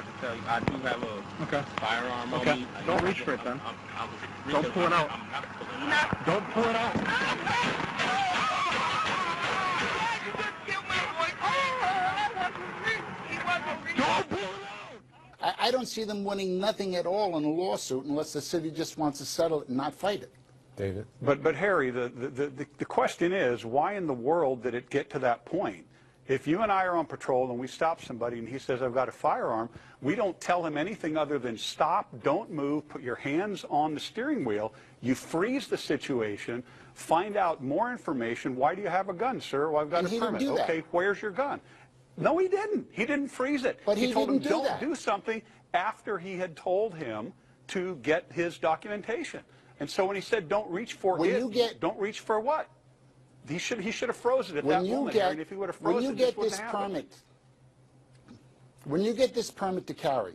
have to tell you, I do have a firearm on me. Don't reach for it then. Don't pull it out. Don't pull it out. Don't pull it out. I don't see them winning nothing at all in a lawsuit unless the city just wants to settle it and not fight it. David? But Harry, the question is, why in the world did it get to that point? If you and I are on patrol and we stop somebody and he says, I've got a firearm, we don't tell him anything other than stop, don't move, put your hands on the steering wheel. You freeze the situation, find out more information. Why do you have a gun, sir? Well, I've got a permit. Okay, where's your gun? No, he didn't. He didn't freeze it. But he told him, didn't don't do something after he had told him to get his documentation. And so when he said, don't reach for it, don't reach for what? He should have frozen at that moment, and if he would have frozen, this wouldn't happen. When you get this permit to carry,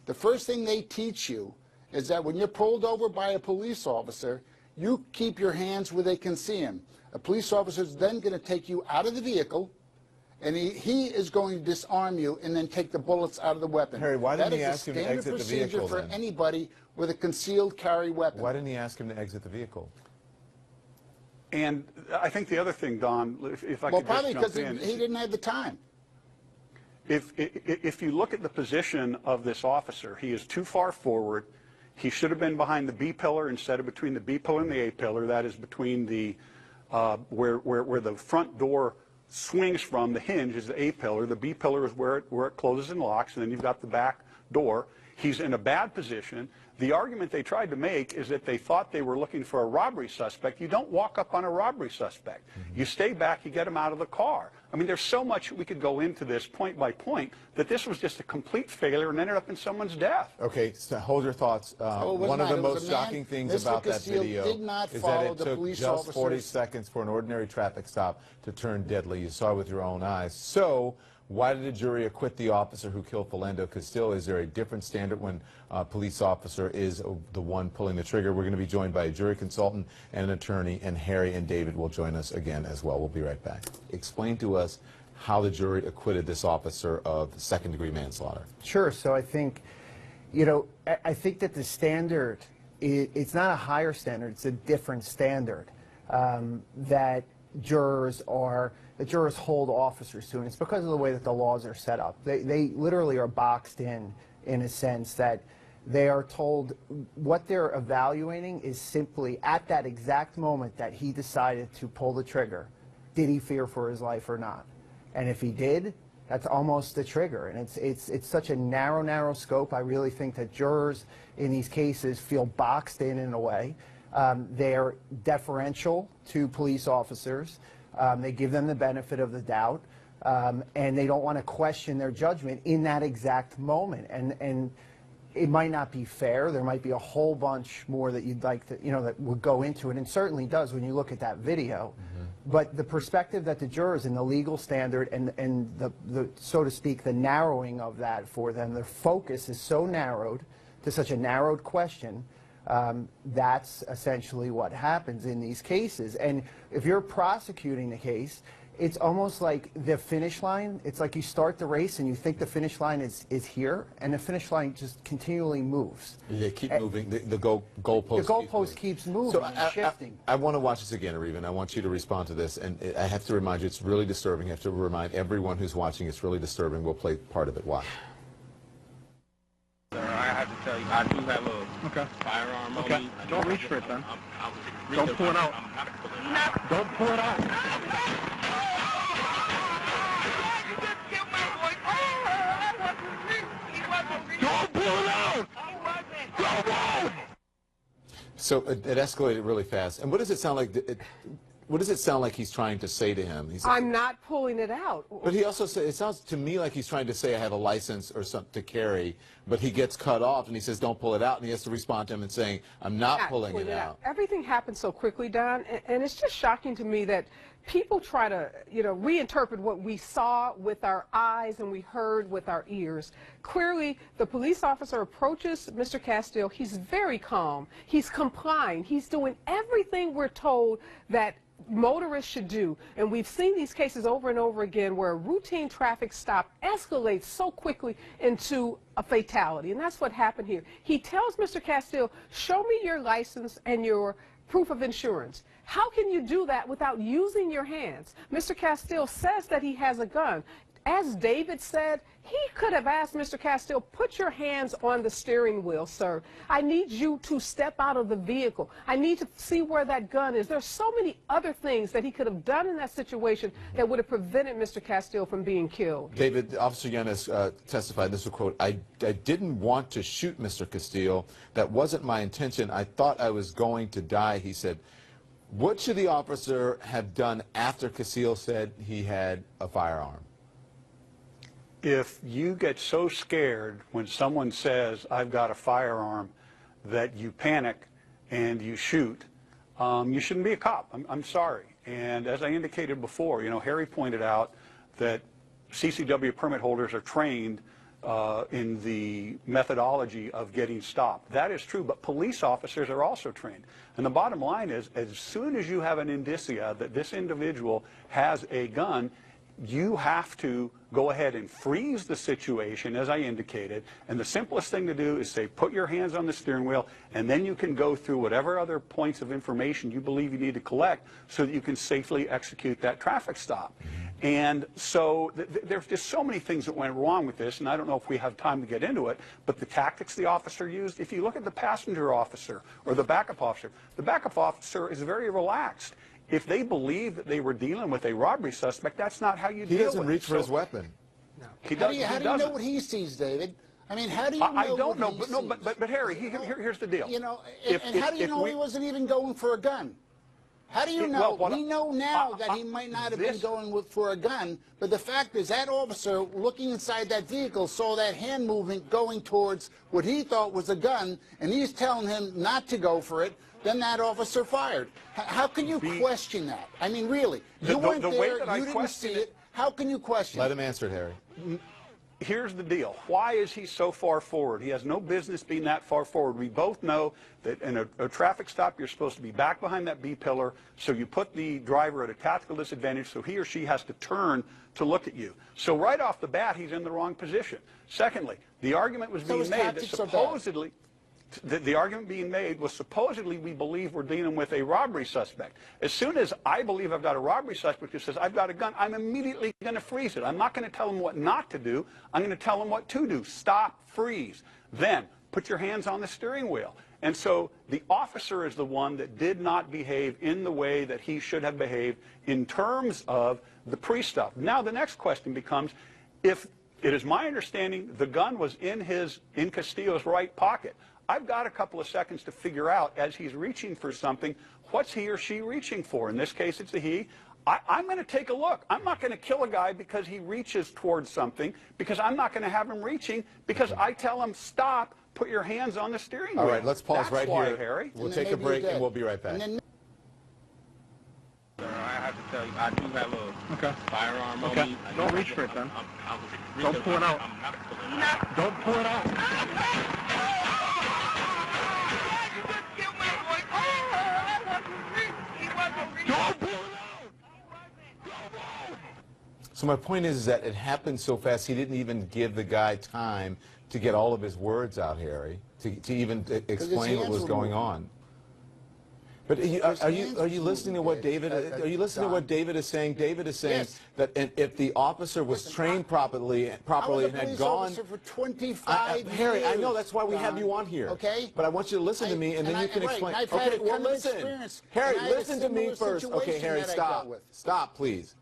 the first thing they teach you is that when you're pulled over by a police officer, you keep your hands where they can see him. A police officer is then going to take you out of the vehicle, and he is going to disarm you and then take the bullets out of the weapon. Harry, why didn't he ask him to exit the vehicle? That is a standard procedure for anybody with a concealed carry weapon. Why didn't he ask him to exit the vehicle? And I think the other thing, Don, if I could just jump in. Well, probably because he didn't have the time. If you look at the position of this officer, he is too far forward. He should have been behind the B pillar instead of between the B pillar and the A pillar. That is between the where the front door swings from. The hinge is the A pillar. The B pillar is where it closes and locks, and then you've got the back door. He's in a bad position. The argument they tried to make is that they thought they were looking for a robbery suspect. You don't walk up on a robbery suspect. You stay back, you get him out of the car. I mean, there's so much we could go into this point by point that this was just a complete failure and ended up in someone's death. Okay, so hold your thoughts. One of the most shocking things about that video is that it took just 40 seconds for an ordinary traffic stop to turn deadly. You saw it with your own eyes. So why did the jury acquit the officer who killed Philando Castille? Is there a different standard when a police officer is the one pulling the trigger? We're going to be joined by a jury consultant and an attorney, and Harry and David will join us again as well. We'll be right back. Explain to us how the jury acquitted this officer of second-degree manslaughter. Sure. So I think, I think that the standard, it's not a higher standard, it's a different standard that jurors hold officers to, and it's because of the way that the laws are set up. They literally are boxed in a sense that they are told what they're evaluating is simply at that exact moment that he decided to pull the trigger, did he fear for his life or not? And if he did, that's almost the trigger. And it's such a narrow scope. I really think that jurors in these cases feel boxed in a way. They're deferential to police officers. They give them the benefit of the doubt, and they don't want to question their judgment in that exact moment. And it might not be fair. There might be a whole bunch more that you'd like to, that would go into it, and certainly does when you look at that video. But the perspective that the jurors and the legal standard and the so to speak, the narrowing of that for them, their focus is so narrowed to such a narrowed question. That's essentially what happens in these cases. And if you're prosecuting the case, it's almost like the finish line. It's like you start the race and you think the finish line is here, and the finish line just continually moves. They keep moving. The goalpost. The goalpost keeps moving and shifting. I want to watch this again, Arevan. I want you to respond to this, and I have to remind you, it's really disturbing. I have to remind everyone who's watching, it's really disturbing. We'll play part of it. Watch. Sir, I have to tell you, I do have a firearm on me. Don't reach for it then. Don't pull it out. Don't pull it out. Don't pull it out. So it escalated really fast. And what does it sound like? What does it sound like he's trying to say to him? I'm not pulling it out. But he also said, it sounds to me like he's trying to say I have a license or something to carry, but he gets cut off and he says don't pull it out, and he has to respond to him and saying I'm not pulling it out. Everything happened so quickly, Don, and it's just shocking to me that people try to, reinterpret what we saw with our eyes and we heard with our ears. Clearly, the police officer approaches Mr. Castille. He's very calm. He's complying. He's doing everything we're told that motorists should do, and we've seen these cases over and over again where a routine traffic stop escalates so quickly into a fatality, and that's what happened here. He tells Mr. Castille, show me your license and your proof of insurance. How can you do that without using your hands? Mr. Castille says that he has a gun. As David said, he could have asked Mr. Castille, put your hands on the steering wheel, sir. I need you to step out of the vehicle. I need to see where that gun is. There's so many other things that he could have done in that situation that would have prevented Mr. Castille from being killed. David, Officer Yanez testified, this is a quote, I didn't want to shoot Mr. Castille. That wasn't my intention. I thought I was going to die, he said. What should the officer have done after Castille said he had a firearm? If you get so scared when someone says, I've got a firearm, that you panic and you shoot, you shouldn't be a cop. I'm sorry. And as I indicated before, you know, Harry pointed out that CCW permit holders are trained in the methodology of getting stopped. That is true, but police officers are also trained. And the bottom line is, as soon as you have an indicia that this individual has a gun, you have to go ahead and freeze the situation, as I indicated, and the simplest thing to do is say, put your hands on the steering wheel, and then you can go through whatever other points of information you believe you need to collect so that you can safely execute that traffic stop. And so there's just so many things that went wrong with this, and I don't know if we have time to get into it, but the tactics the officer used, if you look at the passenger officer or the backup officer is very relaxed. If they believe that they were dealing with a robbery suspect, that's not how you deal with it. He doesn't reach for his weapon. No. How do you know what he sees, David? I mean, how do you know I don't know, what he sees? but Harry, here's the deal. You know, and how do you know he wasn't even going for a gun? How do you know? We know now that he might not have been going for a gun, but the fact is that officer looking inside that vehicle saw that hand movement going towards what he thought was a gun, and he's telling him not to go for it. Then that officer fired. How can you question that? I mean, really, you weren't there, you didn't see it. How can you question it? Let him answer it, Harry. Here's the deal. Why is he so far forward? He has no business being that far forward. We both know that in a traffic stop, you're supposed to be back behind that B pillar, so you put the driver at a tactical disadvantage, so he or she has to turn to look at you. So right off the bat, he's in the wrong position. Secondly, the argument was being made that supposedly... The argument being made was supposedly we believe we're dealing with a robbery suspect. As soon as I believe I've got a robbery suspect who says I've got a gun, I'm immediately going to freeze it. I'm not going to tell him what not to do. I'm going to tell him what to do. Stop, freeze. Then put your hands on the steering wheel. And so the officer is the one that did not behave in the way that he should have behaved in terms of the pre-stop. Now the next question becomes, if it is my understanding the gun was in Castille's right pocket, I've got a couple of seconds to figure out, as he's reaching for something, what's he or she reaching for? In this case, it's a he. I'm going to take a look. I'm not going to kill a guy because he reaches towards something, because I'm not going to have him reaching, because I tell him, stop, put your hands on the steering wheel. All right, let's pause right here. Harry. We'll take a break and we'll be right back. I have to tell you, I do have a firearm on me. Don't reach for it then. Don't pull it out. Don't pull it out. So my point is that it happened so fast, he didn't even give the guy time to get all of his words out, Harry, to even explain what was going on. But are you listening to what David? Are you listening to what David is saying? David is saying that if the officer was trained properly and had gone. For 25 Harry, years, I know that's why we have you on here. Okay. But I want you to listen to me, and then you can explain. Okay, well listen, Harry, listen to me first. Okay, Harry, stop. Stop, please.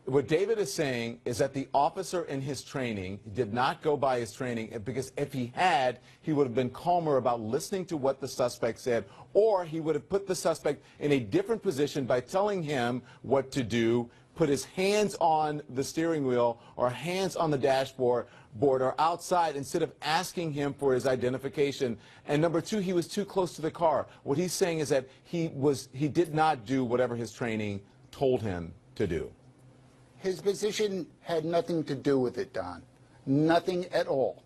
What David is saying is that the officer in his training did not go by his training, because if he had, he would have been calmer about listening to what the suspect said, or he would have put the suspect in a different position by telling him what to do, put his hands on the steering wheel or hands on the dashboard or outside, instead of asking him for his identification. And number two, he was too close to the car. What he's saying is that he did not do whatever his training told him to do. His position had nothing to do with it, Don. Nothing at all.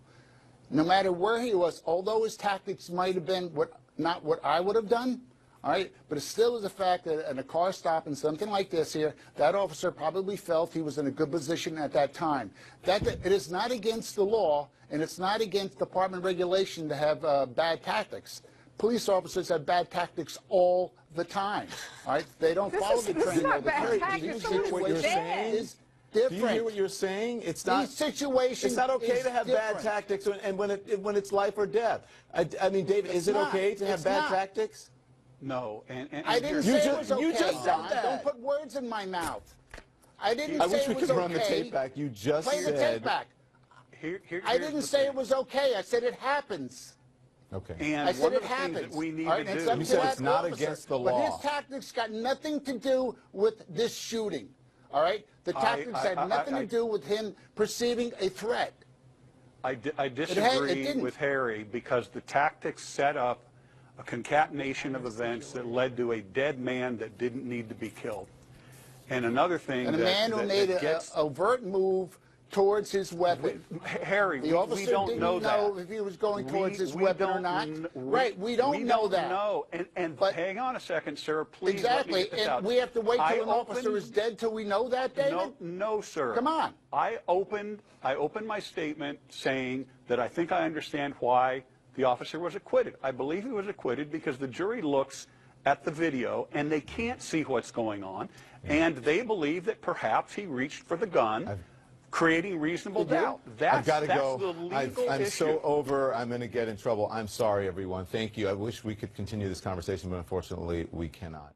No matter where he was, although his tactics might have been not what I would have done, All right, but it still is a fact that in a car stop and something like this here, that officer probably felt he was in a good position at that time. It is not against the law, and it's not against department regulation to have bad tactics. Police officers have bad tactics all the time. All right, they don't follow the training. Do you hear what you're saying? Do you hear what you're saying? It's not. These situations. It's not okay to have bad tactics, and when it's life or death. I mean, David, is it okay to have bad tactics? No, I didn't say it was okay. You just said that. Don't put words in my mouth. I didn't say it was okay. I wish we could run the tape back. You just said. Play the tape back. I didn't say it was okay. I said it happens. Okay. And I said one it of the happens. things that we need right, to do. You said it's not against the law. But his tactics got nothing to do with this shooting. All right? The tactics had nothing to do with him perceiving a threat. I disagree with Harry because the tactics set up a concatenation of events that led to a dead man that didn't need to be killed. And another thing and a man who made an overt move towards his weapon. Harry, the officer we don't didn't know if he was going towards his weapon or not. Right, we don't know that. But hang on a second, sir, please. Exactly, let me get this out. We have to wait till an officer is dead till we know that, David? No, sir. Come on. I opened my statement saying that I think I understand why the officer was acquitted. I believe he was acquitted because the jury looks at the video and they can't see what's going on, and they believe that perhaps he reached for the gun, creating reasonable doubt. I've got to go. The legal I'm issue. so over. I'm going to get in trouble. I'm sorry, everyone. Thank you. I wish we could continue this conversation, but unfortunately, we cannot.